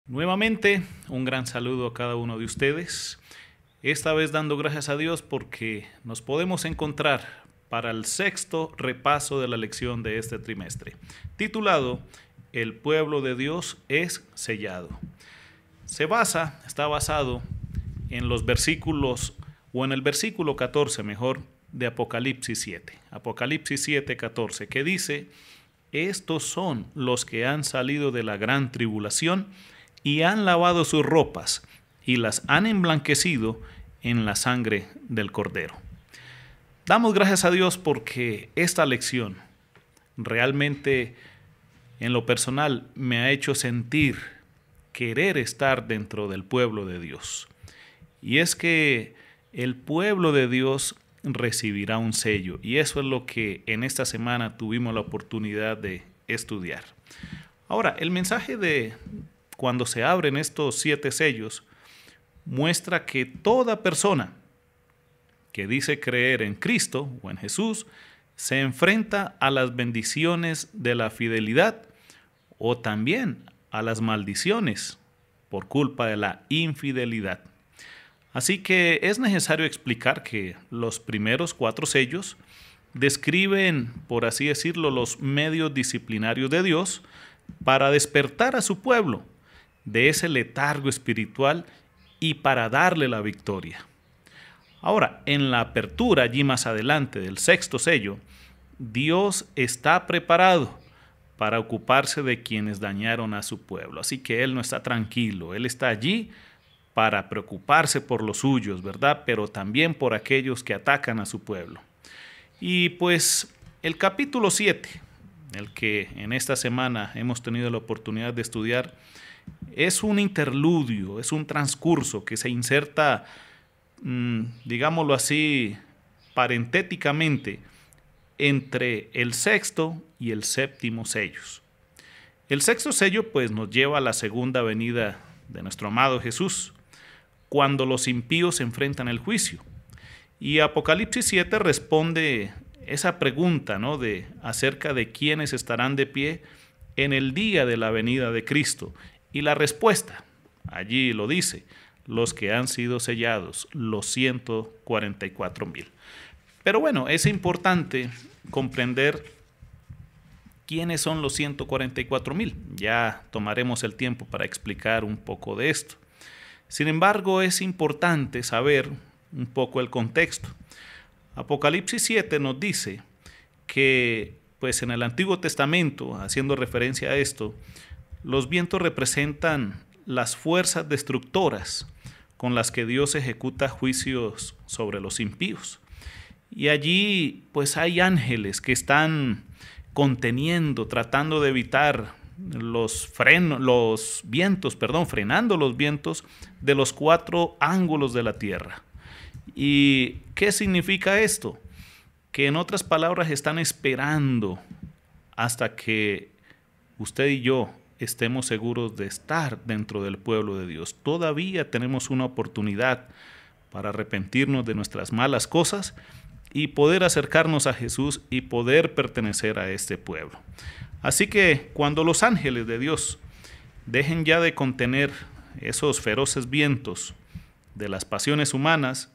Nuevamente, un gran saludo a cada uno de ustedes. Esta vez dando gracias a Dios porque nos podemos encontrar para el sexto repaso de la lección de este trimestre, titulado El pueblo de Dios es sellado. Está basado en los versículos, o en el versículo 14 mejor, de Apocalipsis 7. Apocalipsis 7:14, que dice: estos son los que han salido de la gran tribulación y han lavado sus ropas y las han emblanquecido en la sangre del Cordero. Damos gracias a Dios porque esta lección realmente, en lo personal, me ha hecho sentir querer estar dentro del pueblo de Dios. Y es que el pueblo de Dios recibirá un sello, y eso es lo que en esta semana tuvimos la oportunidad de estudiar. Ahora, el mensaje de cuando se abren estos 7 sellos muestra que toda persona que dice creer en Cristo o en Jesús se enfrenta a las bendiciones de la fidelidad o también a las maldiciones por culpa de la infidelidad. Así que es necesario explicar que los primeros 4 sellos describen, por así decirlo, los medios disciplinarios de Dios para despertar a su pueblo de ese letargo espiritual y para darle la victoria. Ahora, en la apertura, allí más adelante del 6º sello, Dios está preparado para ocuparse de quienes dañaron a su pueblo. Así que Él no está tranquilo, Él está allí para preocuparse por los suyos, ¿verdad? Pero también por aquellos que atacan a su pueblo. Y pues el capítulo 7, el que en esta semana hemos tenido la oportunidad de estudiar, es un interludio, es un transcurso que se inserta, digámoslo así, parentéticamente entre el 6º y el 7º sellos. El 6º sello pues nos lleva a la segunda venida de nuestro amado Jesús, cuando los impíos se enfrentan al juicio. Y Apocalipsis 7 responde esa pregunta, ¿no?, acerca de quiénes estarán de pie en el día de la venida de Cristo. Y la respuesta, allí lo dice: los que han sido sellados, los 144,000. Pero bueno, es importante comprender quiénes son los 144,000. Ya tomaremos el tiempo para explicar un poco de esto. Sin embargo, es importante saber un poco el contexto. Apocalipsis 7 nos dice que, pues en el Antiguo Testamento, haciendo referencia a esto, los vientos representan las fuerzas destructoras con las que Dios ejecuta juicios sobre los impíos. Y allí pues hay ángeles que están conteniendo, tratando de evitar frenando los vientos de los 4 ángulos de la tierra. ¿Y qué significa esto? Que en otras palabras están esperando hasta que usted y yo estemos seguros de estar dentro del pueblo de Dios. Todavía tenemos una oportunidad para arrepentirnos de nuestras malas cosas y poder acercarnos a Jesús y poder pertenecer a este pueblo. Así que cuando los ángeles de Dios dejen ya de contener esos feroces vientos de las pasiones humanas,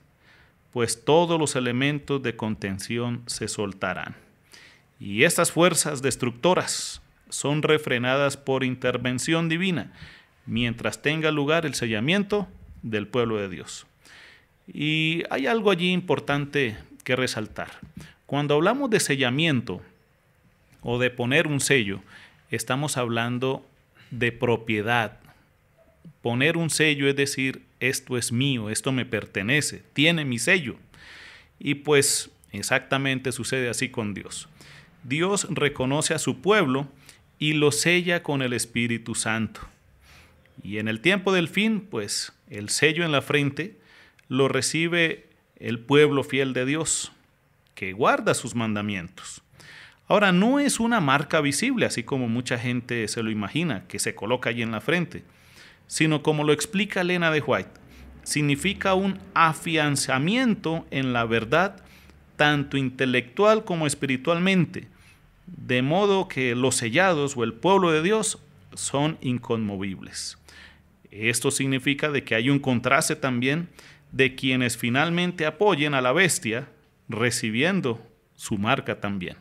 pues todos los elementos de contención se soltarán. Y estas fuerzas destructoras son refrenadas por intervención divina mientras tenga lugar el sellamiento del pueblo de Dios. Y hay algo allí importante que resaltar. Cuando hablamos de sellamiento o de poner un sello, estamos hablando de propiedad. Poner un sello es decir, esto es mío, esto me pertenece, tiene mi sello. Y pues exactamente sucede así con Dios. Dios reconoce a su pueblo y lo sella con el Espíritu Santo. Y en el tiempo del fin, pues el sello en la frente lo recibe el pueblo fiel de Dios, que guarda sus mandamientos. Ahora, no es una marca visible, así como mucha gente se lo imagina, que se coloca allí en la frente, sino como lo explica Elena de White, significa un afianzamiento en la verdad, tanto intelectual como espiritualmente, de modo que los sellados o el pueblo de Dios son inconmovibles. Esto significa de que hay un contraste también de quienes finalmente apoyen a la bestia, recibiendo su marca también.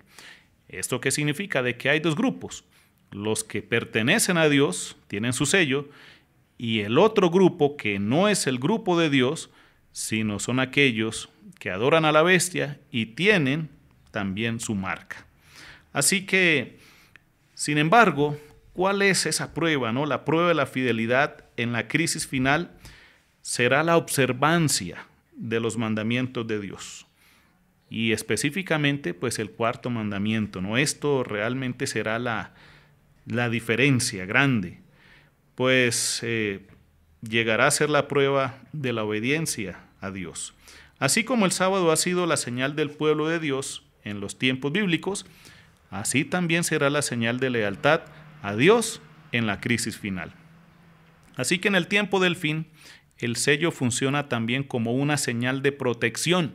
¿Esto qué significa? De que hay dos grupos. Los que pertenecen a Dios, tienen su sello, y el otro grupo que no es el grupo de Dios, sino son aquellos que adoran a la bestia y tienen también su marca. Así que, sin embargo, ¿cuál es esa prueba, no? La prueba de la fidelidad en la crisis final será la observancia de los mandamientos de Dios. Y específicamente, pues el cuarto mandamiento, ¿no? Esto realmente será la diferencia grande, pues llegará a ser la prueba de la obediencia a Dios. Así como el sábado ha sido la señal del pueblo de Dios en los tiempos bíblicos, así también será la señal de lealtad a Dios en la crisis final. Así que en el tiempo del fin, el sello funciona también como una señal de protección.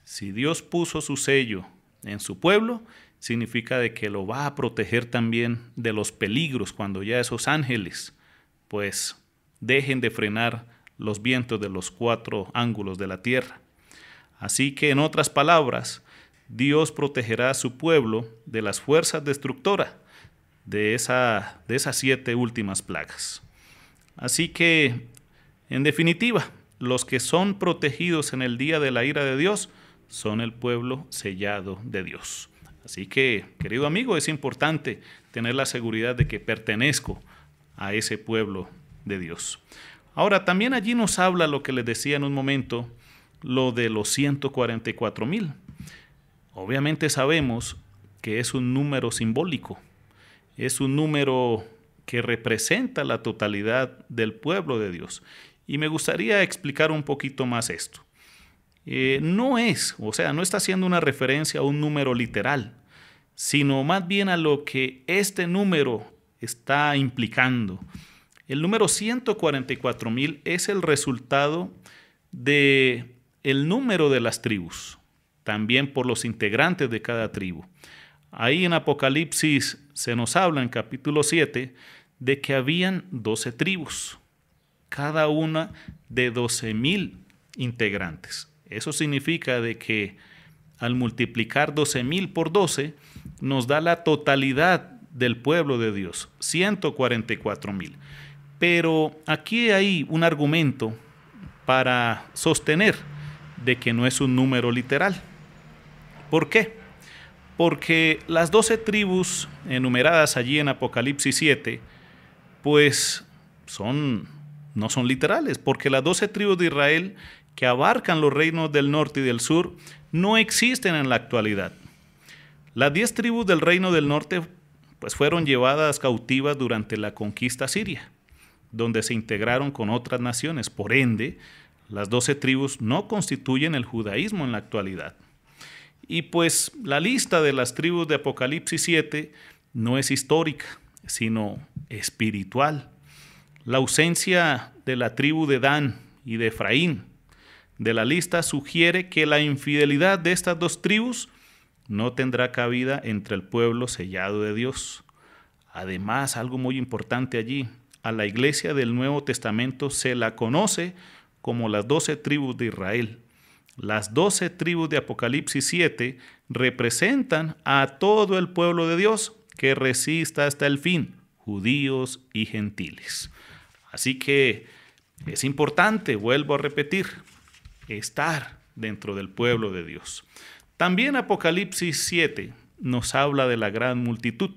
Si Dios puso su sello en su pueblo, significa de que lo va a proteger también de los peligros cuando ya esos ángeles pues dejen de frenar los vientos de los cuatro ángulos de la tierra. Así que, en otras palabras, Dios protegerá a su pueblo de las fuerzas destructoras de esas 7 últimas plagas. Así que, en definitiva, los que son protegidos en el día de la ira de Dios son el pueblo sellado de Dios. Así que, querido amigo, es importante tener la seguridad de que pertenezco a ese pueblo de Dios. Ahora, también allí nos habla lo que les decía en un momento, lo de los 144,000. Obviamente sabemos que es un número simbólico, es un número que representa la totalidad del pueblo de Dios. Y me gustaría explicar un poquito más esto. No está haciendo una referencia a un número literal, sino más bien a lo que este número está implicando. El número 144,000 es el resultado de el número de las tribus, también por los integrantes de cada tribu. Ahí en Apocalipsis se nos habla en capítulo 7 de que habían 12 tribus, cada una de 12,000 integrantes. Eso significa de que al multiplicar 12,000 por 12 nos da la totalidad del pueblo de Dios, 144,000. Pero aquí hay un argumento para sostener de que no es un número literal. ¿Por qué? Porque las 12 tribus enumeradas allí en Apocalipsis 7, pues no son literales, porque las 12 tribus de Israel que abarcan los reinos del norte y del sur no existen en la actualidad. Las 10 tribus del reino del norte pues fueron llevadas cautivas durante la conquista siria, donde se integraron con otras naciones. Por ende, las 12 tribus no constituyen el judaísmo en la actualidad. Y pues la lista de las tribus de Apocalipsis 7 no es histórica, sino espiritual. La ausencia de la tribu de Dan y de Efraín de la lista sugiere que la infidelidad de estas dos tribus no tendrá cabida entre el pueblo sellado de Dios. Además, algo muy importante allí, a la iglesia del Nuevo Testamento se la conoce como las 12 tribus de Israel. Las 12 tribus de Apocalipsis 7 representan a todo el pueblo de Dios que resista hasta el fin, judíos y gentiles. Así que es importante, vuelvo a repetir, estar dentro del pueblo de Dios. También Apocalipsis 7 nos habla de la gran multitud.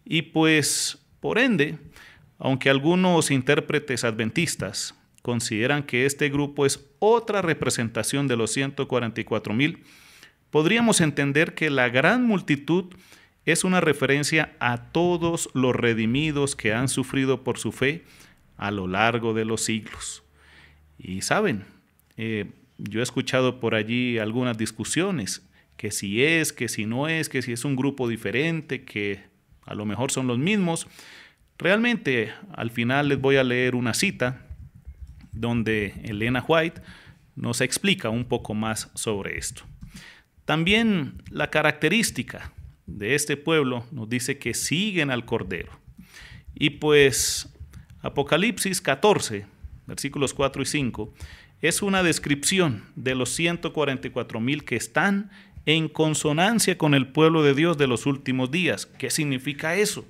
Y pues, por ende, aunque algunos intérpretes adventistas consideran que este grupo es otra representación de los 144,000, podríamos entender que la gran multitud es una referencia a todos los redimidos que han sufrido por su fe a lo largo de los siglos. Y saben, yo he escuchado por allí algunas discusiones, que si es, que si no es, que si es un grupo diferente, que a lo mejor son los mismos. Realmente, al final les voy a leer una cita donde Elena White nos explica un poco más sobre esto. También la característica de este pueblo nos dice que siguen al Cordero. Y pues Apocalipsis 14, versículos 4 y 5, es una descripción de los 144,000 que están en consonancia con el pueblo de Dios de los últimos días. ¿Qué significa eso?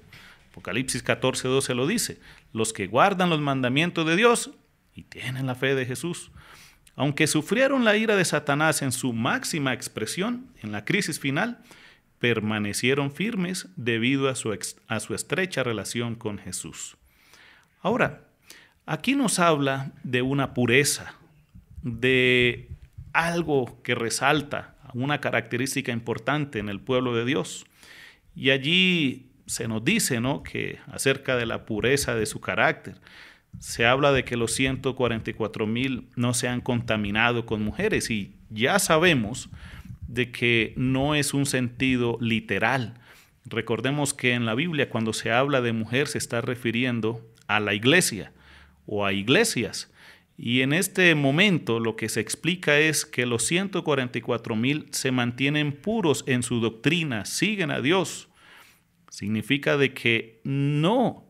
Apocalipsis 14, 12 lo dice: los que guardan los mandamientos de Dios y tienen la fe de Jesús. Aunque sufrieron la ira de Satanás en su máxima expresión, en la crisis final, permanecieron firmes debido a su estrecha relación con Jesús. Ahora, aquí nos habla de una pureza, de algo que resalta, una característica importante en el pueblo de Dios. Y allí se nos dice, ¿no?, que acerca de la pureza de su carácter, se habla de que los 144,000 no se han contaminado con mujeres, y ya sabemos de que no es un sentido literal. Recordemos que en la Biblia, cuando se habla de mujer, se está refiriendo a la iglesia o a iglesias. Y en este momento lo que se explica es que los 144,000 se mantienen puros en su doctrina, siguen a Dios. Significa de que no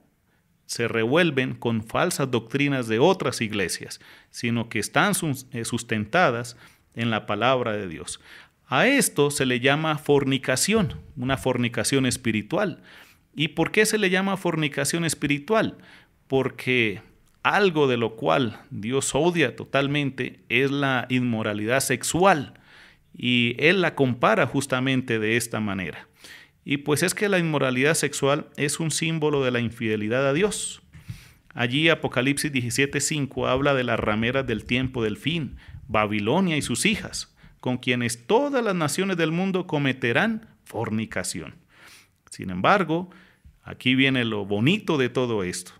se revuelven con falsas doctrinas de otras iglesias, sino que están sustentadas en la palabra de Dios. A esto se le llama fornicación, una fornicación espiritual. ¿Y por qué se le llama fornicación espiritual? Porque algo de lo cual Dios odia totalmente es la inmoralidad sexual, y Él la compara justamente de esta manera. Y pues es que la inmoralidad sexual es un símbolo de la infidelidad a Dios. Allí Apocalipsis 17:5 habla de las rameras del tiempo del fin, Babilonia y sus hijas, con quienes todas las naciones del mundo cometerán fornicación. Sin embargo, aquí viene lo bonito de todo esto.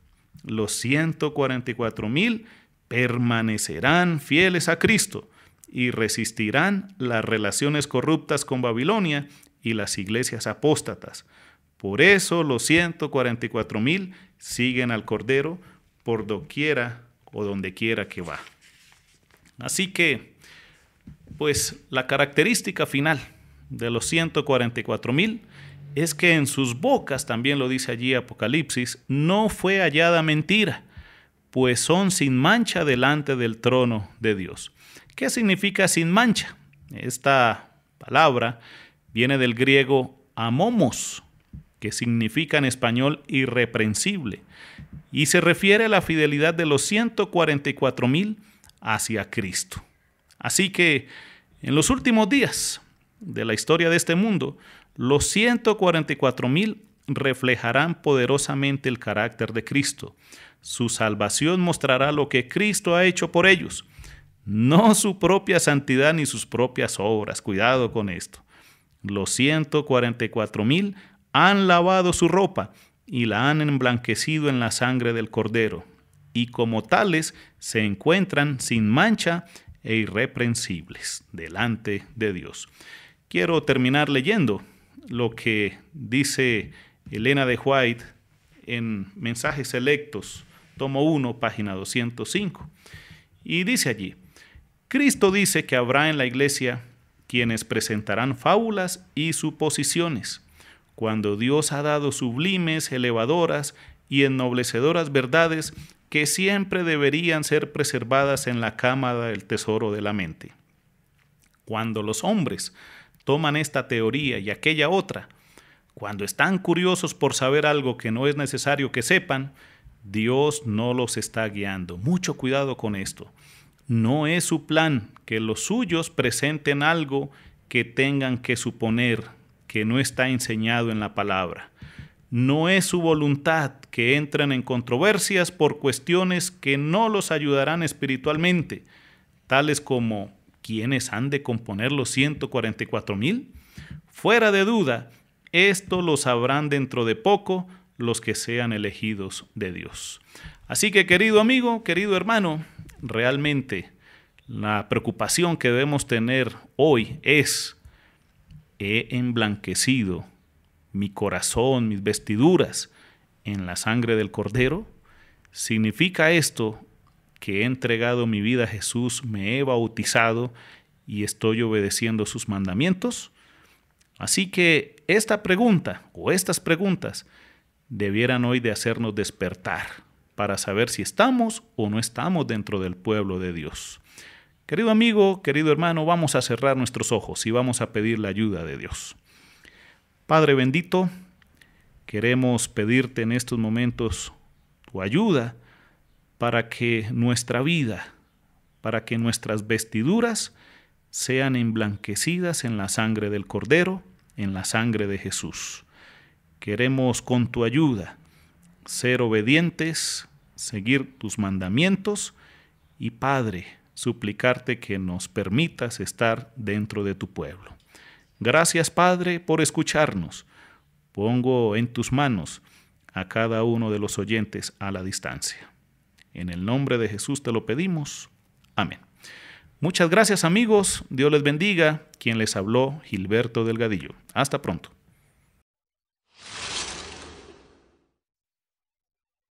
Los 144,000 permanecerán fieles a Cristo y resistirán las relaciones corruptas con Babilonia y las iglesias apóstatas. Por eso los 144,000 siguen al Cordero por doquiera o donde quiera que va. Así que, pues la característica final de los 144,000 es que en sus bocas, también lo dice allí Apocalipsis, no fue hallada mentira, pues son sin mancha delante del trono de Dios. ¿Qué significa sin mancha? Esta palabra viene del griego amomos, que significa en español irreprensible, y se refiere a la fidelidad de los 144,000 hacia Cristo. Así que en los últimos días de la historia de este mundo, los 144,000 reflejarán poderosamente el carácter de Cristo. Su salvación mostrará lo que Cristo ha hecho por ellos, no su propia santidad ni sus propias obras. Cuidado con esto. Los 144,000 han lavado su ropa y la han emblanquecido en la sangre del Cordero, y como tales se encuentran sin mancha e irreprensibles delante de Dios. Quiero terminar leyendo lo que dice Elena de White en Mensajes Selectos, tomo 1, página 205. Y dice allí: Cristo dice que habrá en la iglesia quienes presentarán fábulas y suposiciones, cuando Dios ha dado sublimes, elevadoras y ennoblecedoras verdades que siempre deberían ser preservadas en la cámara del tesoro de la mente. Cuando los hombres toman esta teoría y aquella otra, cuando están curiosos por saber algo que no es necesario que sepan, Dios no los está guiando. Mucho cuidado con esto. No es su plan que los suyos presenten algo que tengan que suponer que no está enseñado en la palabra. No es su voluntad que entren en controversias por cuestiones que no los ayudarán espiritualmente, tales como ¿quiénes han de componer los 144,000? Fuera de duda, esto lo sabrán dentro de poco los que sean elegidos de Dios. Así que, querido amigo, querido hermano, realmente la preocupación que debemos tener hoy es: ¿he emblanquecido mi corazón, mis vestiduras en la sangre del Cordero? ¿Significa esto que he entregado mi vida a Jesús, me he bautizado y estoy obedeciendo sus mandamientos? Así que esta pregunta o estas preguntas debieran hoy de hacernos despertar para saber si estamos o no estamos dentro del pueblo de Dios. Querido amigo, querido hermano, vamos a cerrar nuestros ojos y vamos a pedir la ayuda de Dios. Padre bendito, queremos pedirte en estos momentos tu ayuda para que nuestra vida, para que nuestras vestiduras sean emblanquecidas en la sangre del Cordero, en la sangre de Jesús. Queremos con tu ayuda ser obedientes, seguir tus mandamientos y, Padre, suplicarte que nos permitas estar dentro de tu pueblo. Gracias, Padre, por escucharnos. Pongo en tus manos a cada uno de los oyentes a la distancia. En el nombre de Jesús te lo pedimos. Amén. Muchas gracias, amigos. Dios les bendiga. Quien les habló, Gilberto Delgadillo. Hasta pronto.